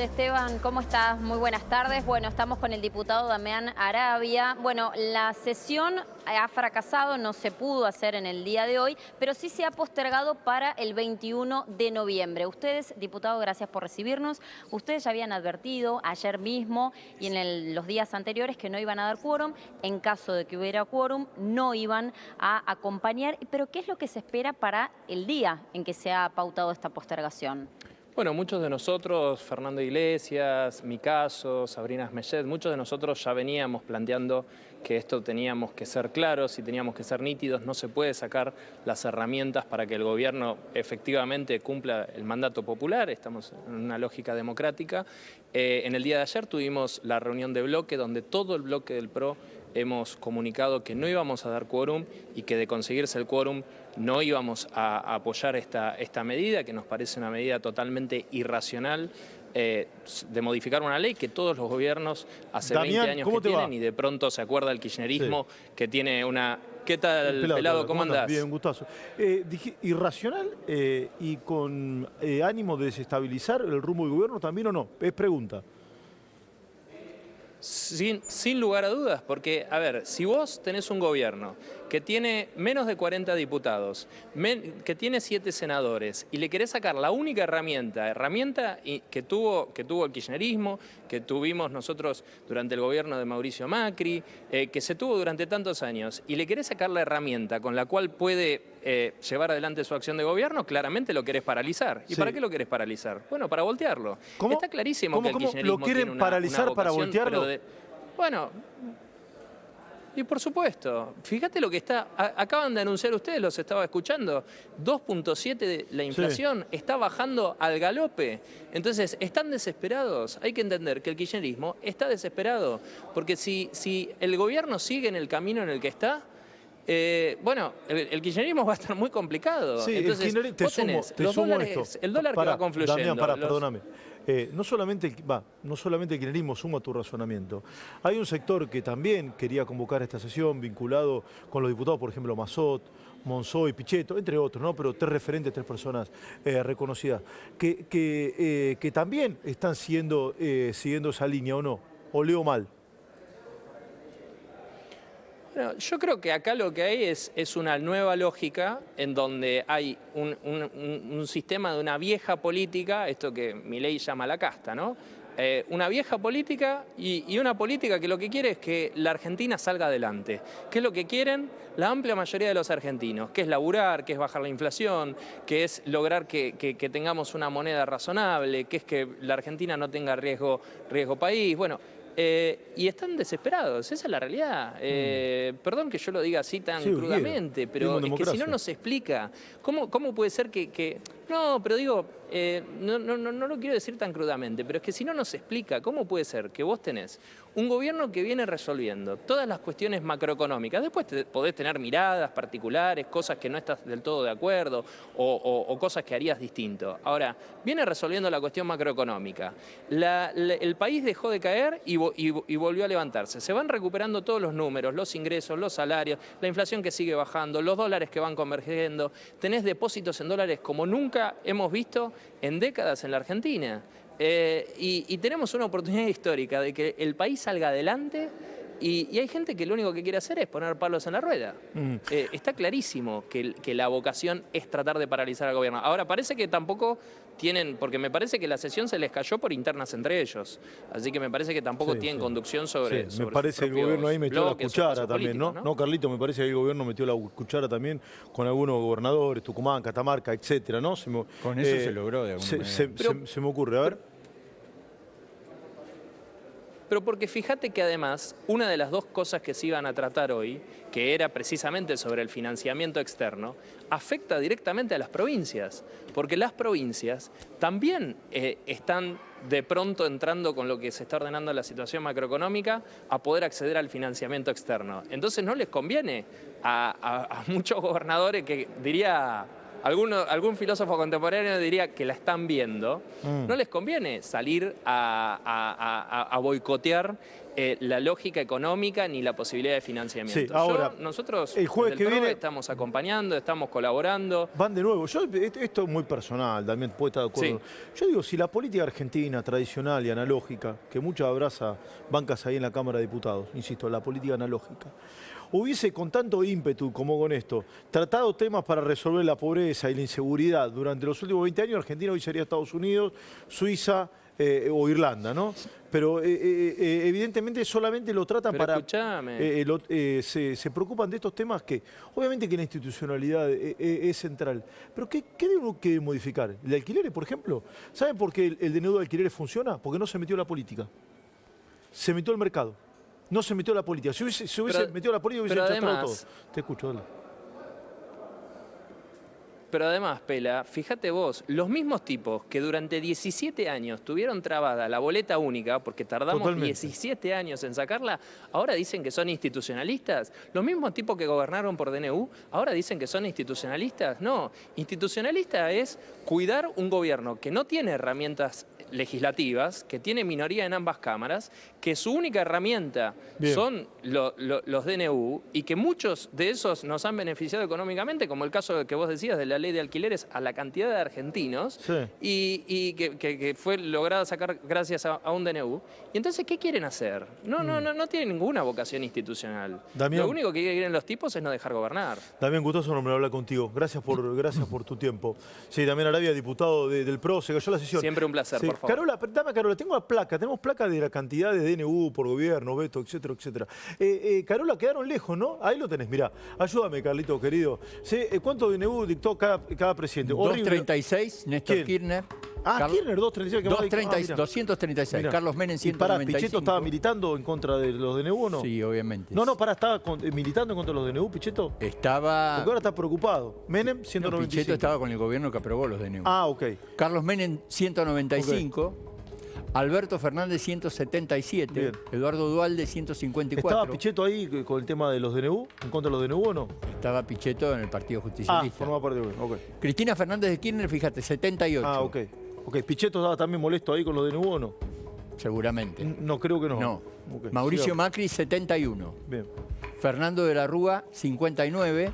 Esteban, ¿cómo estás? Muy buenas tardes. Bueno, estamos con el diputado Damián Arabia. Bueno, la sesión ha fracasado, no se pudo hacer en el día de hoy, pero sí se ha postergado para el 21 de noviembre. Ustedes, diputado, gracias por recibirnos. Ustedes ya habían advertido ayer mismo y en los días anteriores que no iban a dar quórum. En caso de que hubiera quórum, no iban a acompañar. Pero ¿qué es lo que se espera para el día en que se ha pautado esta postergación? Bueno, muchos de nosotros, Fernando Iglesias, mi caso, Sabrina Esmellet, muchos de nosotros ya veníamos planteando que esto teníamos que ser claros y teníamos que ser nítidos. No se puede sacar las herramientas para que el gobierno efectivamente cumpla el mandato popular. Estamos en una lógica democrática. En el día de ayer tuvimos la reunión de bloque donde todo el bloque del PRO hemos comunicado que no íbamos a dar quórum y que de conseguirse el quórum no íbamos a apoyar esta medida, que nos parece una medida totalmente irracional, de modificar una ley que todos los gobiernos hace Damián, 20 años que tienen y de pronto se acuerda el kirchnerismo que tiene una... ¿Qué tal, Pelado? ¿Cómo andás? Bien, un gustazo. Dije, ¿irracional y con ánimo de desestabilizar el rumbo del gobierno también o no? Es pregunta. Sin lugar a dudas, porque, a ver, si vos tenés un gobierno que tiene menos de 40 diputados, que tiene 7 senadores, y le querés sacar la única herramienta que tuvo el kirchnerismo, que tuvimos nosotros durante el gobierno de Mauricio Macri, que se tuvo durante tantos años, y le querés sacar la herramienta con la cual puede llevar adelante su acción de gobierno, claramente lo querés paralizar. ¿Y para qué lo querés paralizar? Bueno, para voltearlo. ¿Cómo? Está clarísimo que el kirchnerismo ¿Lo quieren tiene paralizar una para vocación, voltearlo? Bueno, y por supuesto, fíjate lo que acaban de anunciar ustedes, los estaba escuchando, 2.7 de la inflación está bajando al galope. Entonces, están desesperados. Hay que entender que el kirchnerismo está desesperado, porque si el gobierno sigue en el camino en el que está, bueno, el kirchnerismo va a estar muy complicado. Sí, entonces, te sumo esto. El dólar que va confluyendo. Damián, perdóname. No solamente el kirchnerismo suma tu razonamiento. Hay un sector que también quería convocar esta sesión vinculado con los diputados, por ejemplo, Massot, Monzó y Pichetto, entre otros, ¿no? Pero 3 referentes, 3 personas reconocidas, que también están siguiendo esa línea, ¿o no? ¿O leo mal? Bueno, yo creo que acá lo que hay es una nueva lógica en donde hay un sistema de una vieja política, esto que Milei llama la casta, ¿no? Una vieja política y una política que lo que quiere es que la Argentina salga adelante. ¿Qué es lo que quieren? La amplia mayoría de los argentinos, que es laburar, que es bajar la inflación, que es lograr que tengamos una moneda razonable, que es que la Argentina no tenga riesgo país. Bueno, y están desesperados, esa es la realidad. Perdón que yo lo diga así tan crudamente, pero es que si no nos explica, ¿cómo puede ser que... No, pero digo, no lo quiero decir tan crudamente, pero es que si no nos explica, ¿cómo puede ser que vos tenés un gobierno que viene resolviendo todas las cuestiones macroeconómicas? Después podés tener miradas particulares, cosas que no estás del todo de acuerdo o cosas que harías distinto. Ahora, viene resolviendo la cuestión macroeconómica. El país dejó de caer y volvió a levantarse. Se van recuperando todos los números, los ingresos, los salarios, la inflación que sigue bajando, los dólares que van convergiendo. Tenés depósitos en dólares como nunca hemos visto en décadas en la Argentina. Y tenemos una oportunidad histórica de que el país salga adelante y hay gente que lo único que quiere hacer es poner palos en la rueda. Está clarísimo que la vocación es tratar de paralizar al gobierno. Ahora, parece que tampoco tienen, porque me parece que la sesión se les cayó por internas entre ellos. Así que me parece que tampoco tienen conducción sobre me parece que el gobierno ahí metió la cuchara también, ¿no? No, Carlito, me parece que el gobierno metió la cuchara también con algunos gobernadores, Tucumán, Catamarca, etcétera, ¿no? Con eso se logró de alguna manera. Se me ocurre, a ver. Pero porque fíjate que además, una de las 2 cosas que se iban a tratar hoy, que era precisamente sobre el financiamiento externo, afecta directamente a las provincias, porque las provincias también están de pronto entrando con lo que se está ordenando la situación macroeconómica a poder acceder al financiamiento externo. Entonces no les conviene a muchos gobernadores que diría algún filósofo contemporáneo diría que la están viendo, no les conviene salir a boicotear la lógica económica ni la posibilidad de financiamiento. Sí, ahora, nosotros el jueves que viene estamos acompañando, estamos colaborando. Van de nuevo. Esto es muy personal, también puede estar de acuerdo. Sí. Yo digo, si la política argentina tradicional y analógica, que muchas abraza bancas ahí en la Cámara de Diputados, insisto, la política analógica, hubiese con tanto ímpetu como con esto tratado temas para resolver la pobreza y la inseguridad durante los últimos 20 años, Argentina hoy sería Estados Unidos, Suiza o Irlanda, ¿no? Pero evidentemente solamente lo tratan para... se preocupan de estos temas que, obviamente que la institucionalidad es central. Pero ¿qué debemos que modificar? ¿El de alquileres, por ejemplo? ¿Saben por qué el DNU de alquileres funciona? Porque no se metió la política. Se metió el mercado. No se metió la política. Si hubiese metido la política, hubiese chastrado todo. Te escucho, dale. Pero además, Pela, fíjate vos, los mismos tipos que durante 17 años tuvieron trabada la boleta única, porque tardamos 17 años en sacarla, ahora dicen que son institucionalistas. Los mismos tipos que gobernaron por DNU, ahora dicen que son institucionalistas. No, institucionalista es cuidar un gobierno que no tiene herramientas legislativas, que tiene minoría en ambas cámaras, que su única herramienta son los DNU y que muchos de esos nos han beneficiado económicamente, como el caso que vos decías de la ley de alquileres a la cantidad de argentinos y que fue lograda sacar gracias a un DNU. Y entonces, ¿qué quieren hacer? No tienen ninguna vocación institucional. Damián, lo único que quieren los tipos es no dejar gobernar. Damián, gustoso no me hablar contigo. Gracias por tu tiempo. Sí, Damián Arabia, diputado del PRO, se cayó la sesión. Siempre un placer, por favor. Carola, dame Carola, tenemos placa de la cantidad de DNU por gobierno, veto, etcétera, etcétera. Carola, quedaron lejos, ¿no? Ahí lo tenés, mirá. Ayúdame, Carlito, querido. ¿Cuánto DNU dictó cada presidente? 236, Néstor Kirchner. Kirchner, 236. 236, mira. Carlos Menem, 195. ¿Y Pichetto estaba militando en contra de los DNU o no? Sí, obviamente. ¿Estaba militando en contra de los DNU, Pichetto? Estaba... Porque ahora está preocupado. Menem, 195. No, Pichetto estaba con el gobierno que aprobó los DNU. Ok. Carlos Menem, 195. Okay. Alberto Fernández, 177. Bien. Eduardo Duhalde, 154. ¿Estaba Pichetto ahí con el tema de los DNU? ¿En contra de los DNU o no? Estaba Pichetto en el Partido Justicialista. Formaba parte de... Okay. Cristina Fernández de Kirchner, fíjate, 78. Ok. ¿Pichetto estaba también molesto ahí con los DNU o no? Seguramente. No, creo que no. No. Okay. Mauricio Macri, 71. Bien. Fernando de la Rúa, 59.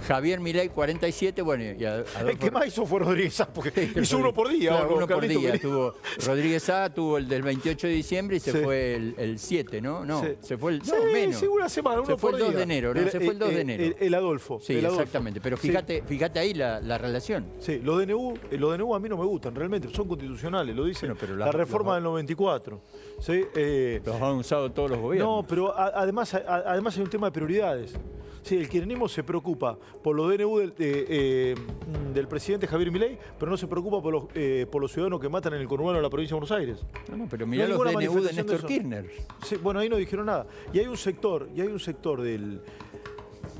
Javier Milei, 47, bueno, y el que más hizo fue Rodríguez Sá, porque hizo uno por día. Claro, uno por día. Tuvo Rodríguez Sá, tuvo el del 28 de diciembre y se fue el 7, ¿no? No, se fue el... No, menos. Sí, una semana, se fue el 2 de enero, ¿no? Se fue el 2 de enero. El Adolfo. Sí, exactamente, pero fíjate ahí la relación. Sí, los DNU a mí no me gustan, realmente, son constitucionales, lo dice la reforma del 94. ¿Sí? Los han usado todos los gobiernos. No, pero además hay un tema de prioridades. Sí, el kirchnerismo se preocupa por los DNU del presidente Javier Milei, pero no se preocupa por los ciudadanos que matan en el conurbano de la provincia de Buenos Aires. No, pero mirá los DNU de Néstor Kirchner. Sí, bueno, ahí no dijeron nada. Y hay un sector del...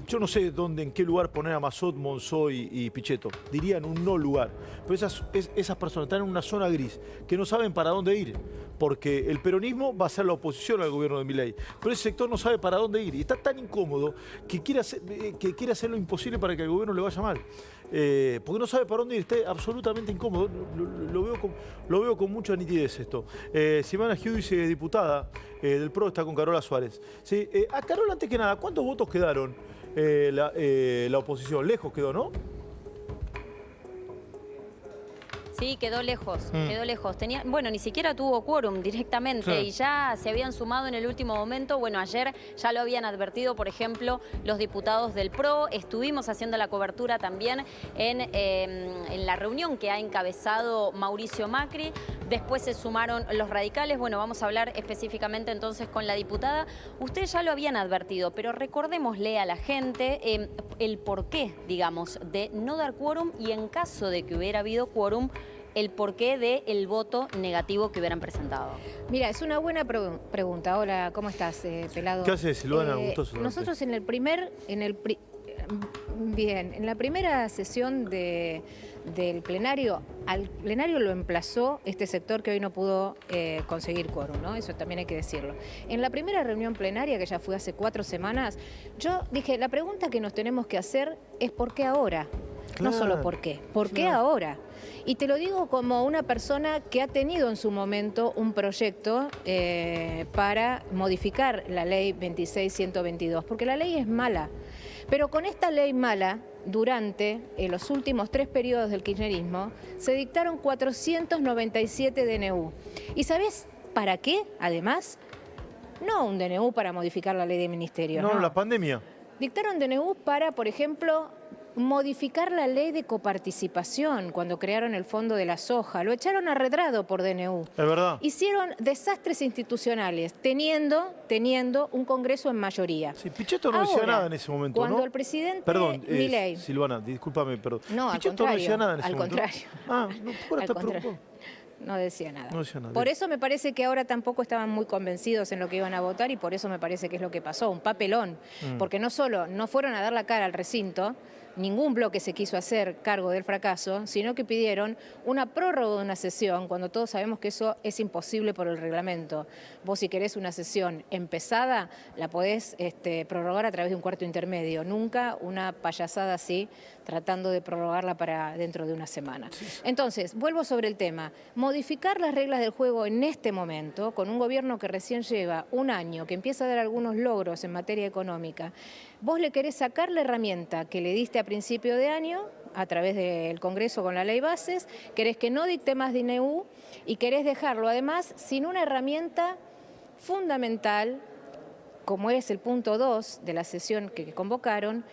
Yo no sé en qué lugar poner a Massot, Monzó y Pichetto. Dirían un no lugar. Pero esas personas están en una zona gris, que no saben para dónde ir. Porque el peronismo va a ser la oposición al gobierno de Milei. Pero ese sector no sabe para dónde ir. Y está tan incómodo que quiere hacer lo imposible para que al gobierno le vaya mal. Porque no sabe para dónde ir. Está absolutamente incómodo. Lo veo con mucha nitidez esto. Silvana Giudice, diputada del PRO, está con Carola Suárez. ¿Sí? A Carola, antes que nada, ¿cuántos votos quedaron la oposición? Lejos quedó, ¿no? Sí, quedó lejos, quedó lejos. Bueno, ni siquiera tuvo quórum directamente y ya se habían sumado en el último momento. Bueno, ayer ya lo habían advertido, por ejemplo, los diputados del PRO. Estuvimos haciendo la cobertura también en la reunión que ha encabezado Mauricio Macri. Después se sumaron los radicales. Bueno, vamos a hablar específicamente entonces con la diputada. Ustedes ya lo habían advertido, pero recordémosle a la gente el porqué, digamos, de no dar quórum y en caso de que hubiera habido quórum, el porqué del voto negativo que hubieran presentado. Mira, es una buena pregunta. Hola, ¿cómo estás, Pelado? ¿Qué haces, Silvana? Gustoso. Nosotros en la primera sesión del plenario, al plenario lo emplazó este sector que hoy no pudo conseguir quórum, ¿no? Eso también hay que decirlo. En la primera reunión plenaria, que ya fue hace 4 semanas, yo dije, la pregunta que nos tenemos que hacer es ¿por qué ahora? no solo por qué. ¿Por qué ahora? Y te lo digo como una persona que ha tenido en su momento un proyecto para modificar la ley 26.122, porque la ley es mala. Pero con esta ley mala, durante los últimos 3 periodos del kirchnerismo, se dictaron 497 DNU. ¿Y sabés para qué, además? No un DNU para modificar la ley de ministerios. No, la pandemia. Dictaron DNU para, por ejemplo, modificar la ley de coparticipación cuando crearon el fondo de la soja. Lo echaron a redrado por DNU. Es verdad. Hicieron desastres institucionales, teniendo un Congreso en mayoría. Sí, Pichetto no decía nada en ese momento, cuando ¿no? el presidente Perdón, Milei... Silvana, discúlpame, perdón. No, Pichetto no decía nada en ese al momento. contrario. Ah, no, ahora está preocupado. No decía nada. No decía nada. Por eso me parece que ahora tampoco estaban muy convencidos en lo que iban a votar y por eso me parece que es lo que pasó, un papelón. Porque no solo no fueron a dar la cara al recinto, ningún bloque se quiso hacer cargo del fracaso, sino que pidieron una prórroga de una sesión, cuando todos sabemos que eso es imposible por el reglamento. Vos si querés una sesión empezada, la podés prorrogar a través de un cuarto intermedio, nunca una payasada así, tratando de prorrogarla para dentro de una semana. Entonces, vuelvo sobre el tema. Modificar las reglas del juego en este momento, con un gobierno que recién lleva un año, que empieza a dar algunos logros en materia económica, vos le querés sacar la herramienta que le diste a principio de año, a través del Congreso con la ley bases, querés que no dicte más DNU y querés dejarlo además sin una herramienta fundamental, como es el punto 2 de la sesión que convocaron,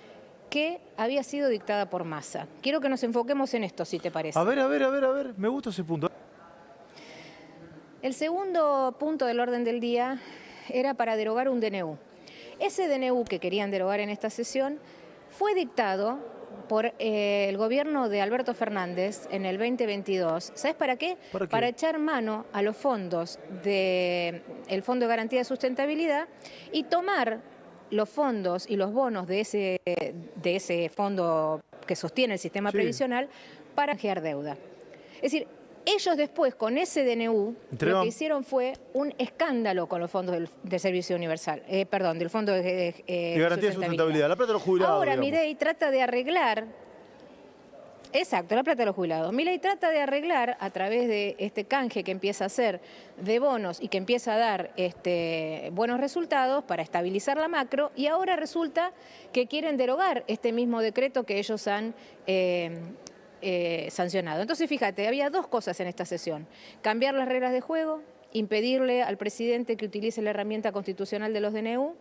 que había sido dictada por Massa. Quiero que nos enfoquemos en esto, si te parece. A ver, me gusta ese punto. El segundo punto del orden del día era para derogar un DNU. Ese DNU que querían derogar en esta sesión fue dictado por el gobierno de Alberto Fernández en el 2022. ¿Sabes para qué? Para echar mano a los fondos del Fondo de Garantía de Sustentabilidad y tomar los fondos y los bonos de ese fondo que sostiene el sistema previsional para canjear deuda. Es decir, ellos después con ese DNU lo que hicieron fue un escándalo con los fondos del Servicio Universal, del Fondo de Garantía de Sustentabilidad, la plata de los jubilados. Ahora Milei trata de arreglar, exacto, la plata de los jubilados. Milei trata de arreglar a través de este canje que empieza a hacer de bonos y que empieza a dar buenos resultados para estabilizar la macro y ahora resulta que quieren derogar este mismo decreto que ellos han sancionado. Entonces, fíjate, había 2 cosas en esta sesión. Cambiar las reglas de juego, impedirle al presidente que utilice la herramienta constitucional de los DNU.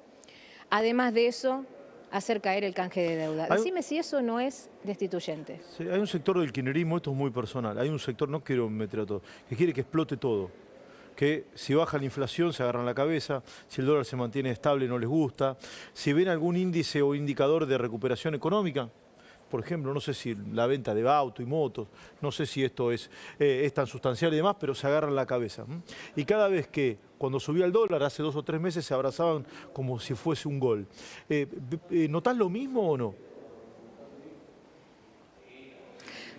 Además de eso, hacer caer el canje de deuda. Decime si eso no es destituyente. Sí, hay un sector del kirchnerismo, esto es muy personal, hay un sector, no quiero meter a todo, que quiere que explote todo. Que si baja la inflación se agarran la cabeza, si el dólar se mantiene estable no les gusta, si ven algún índice o indicador de recuperación económica, por ejemplo, no sé si la venta de auto y motos, no sé si esto es tan sustancial y demás, pero se agarran la cabeza. Y cada vez que, cuando subía el dólar, hace 2 o 3 meses, se abrazaban como si fuese un gol. ¿Notás lo mismo o no?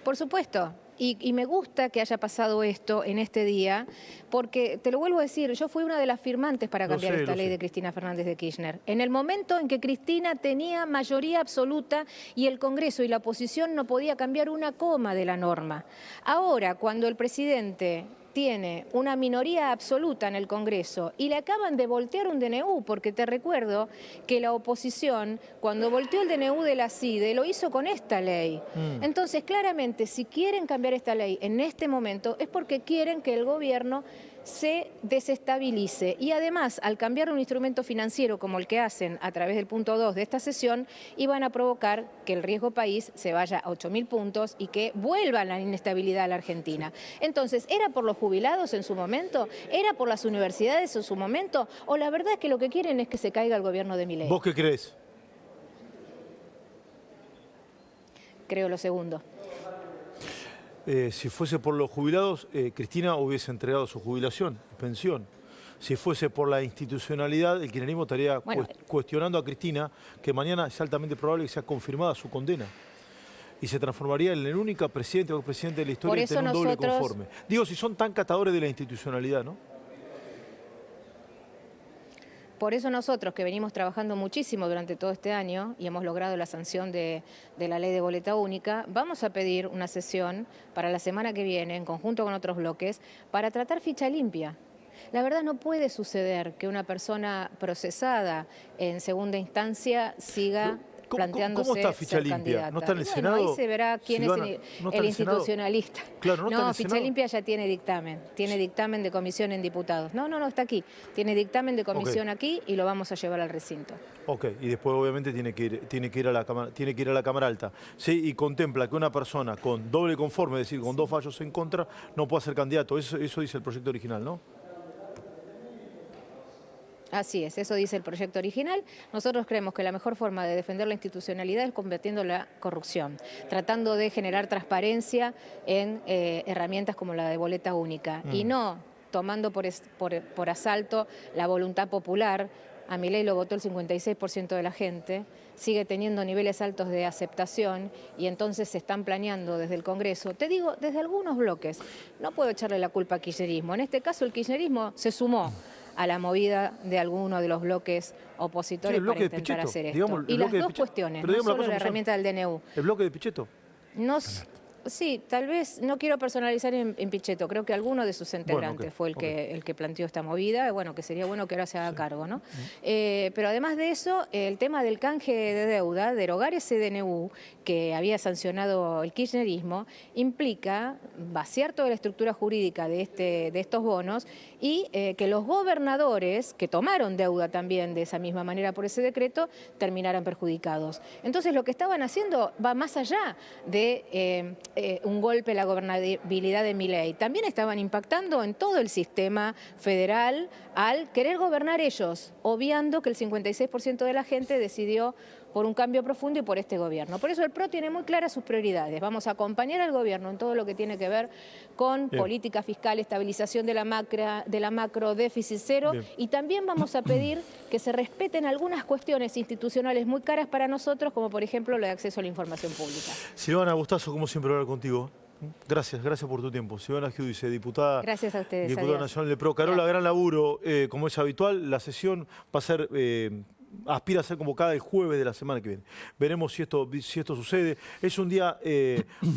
Por supuesto. Y me gusta que haya pasado esto en este día, porque, te lo vuelvo a decir, yo fui una de las firmantes para cambiar esta ley de Cristina Fernández de Kirchner. En el momento en que Cristina tenía mayoría absoluta y el Congreso y la oposición no podía cambiar una coma de la norma. Ahora, cuando el presidente tiene una minoría absoluta en el Congreso y le acaban de voltear un DNU, porque te recuerdo que la oposición, cuando volteó el DNU de la CIDE, lo hizo con esta ley. Entonces, claramente, si quieren cambiar esta ley en este momento, es porque quieren que el gobierno se desestabilice. Y además, al cambiar un instrumento financiero como el que hacen a través del punto 2 de esta sesión, iban a provocar que el riesgo país se vaya a 8.000 puntos y que vuelva la inestabilidad a la Argentina. Entonces, ¿era por los jubilados en su momento? ¿Era por las universidades en su momento? ¿O la verdad es que lo que quieren es que se caiga el gobierno de Milei? ¿Vos qué crees? Creo lo segundo. Si fuese por los jubilados, Cristina hubiese entregado su jubilación, pensión. Si fuese por la institucionalidad, el kirchnerismo estaría cuestionando a Cristina, que mañana es altamente probable que sea confirmada su condena. Y se transformaría en el único presidente o presidente de la historia en tener un doble conforme. Digo, si son tan catadores de la institucionalidad, ¿no? Por eso nosotros, que venimos trabajando muchísimo durante todo este año y hemos logrado la sanción de la ley de boleta única, vamos a pedir una sesión para la semana que viene, en conjunto con otros bloques, para tratar ficha limpia. La verdad, no puede suceder que una persona procesada en segunda instancia siga planteándose ¿Cómo está ficha limpia? candidata. ¿No está en el Bueno, Senado? ahí se verá quién es el institucionalista. Claro, no está en el ficha Senado. limpia ya tiene dictamen de comisión en diputados. No, está aquí. Tiene dictamen de comisión aquí y lo vamos a llevar al recinto. Ok, y después obviamente tiene que ir a la Cámara Alta. Sí, y contempla que una persona con doble conforme, es decir, con dos fallos en contra, no pueda ser candidato. Eso dice el proyecto original, ¿no? Así es, eso dice el proyecto original. Nosotros creemos que la mejor forma de defender la institucionalidad es combatiendo la corrupción, tratando de generar transparencia en herramientas como la de boleta única y no tomando por asalto la voluntad popular. A Milei lo votó el 56% de la gente, sigue teniendo niveles altos de aceptación y entonces se están planeando desde el Congreso, te digo, desde algunos bloques. No puedo echarle la culpa al kirchnerismo. En este caso el kirchnerismo se sumó a la movida de alguno de los bloques opositores para intentar hacer esto. Digamos, y las dos cuestiones, no solo la herramienta del DNU. ¿El bloque de Pichetto? Sí, tal vez, no quiero personalizar en Pichetto, creo que alguno de sus integrantes fue el que planteó esta movida, bueno, que sería bueno que ahora se haga cargo, ¿no? Pero además de eso, el tema del canje de deuda, derogar ese DNU que había sancionado el kirchnerismo, implica vaciar toda la estructura jurídica de estos bonos y que los gobernadores, que tomaron deuda también de esa misma manera por ese decreto, terminaran perjudicados. Entonces lo que estaban haciendo va más allá de un golpe a la gobernabilidad de Milei. También estaban impactando en todo el sistema federal al querer gobernar ellos, obviando que el 56% de la gente decidió por un cambio profundo y por este gobierno. Por eso el PRO tiene muy claras sus prioridades. Vamos a acompañar al gobierno en todo lo que tiene que ver con política fiscal, estabilización de la macro, déficit cero, y también vamos a pedir que se respeten algunas cuestiones institucionales muy caras para nosotros, como por ejemplo la de acceso a la información pública. Silvana, gustazo, como siempre, hablar contigo. Gracias por tu tiempo. Silvana Giudice, diputada, gracias a ustedes, diputada nacional de PRO. Carola, gran laburo. Como es habitual, la sesión va a ser... aspira a ser convocada el jueves de la semana que viene. Veremos si esto sucede. Es un día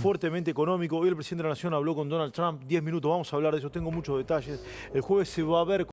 fuertemente económico. Hoy el presidente de la Nación habló con Donald Trump 10 minutos. Vamos a hablar de eso. Tengo muchos detalles. El jueves se va a ver...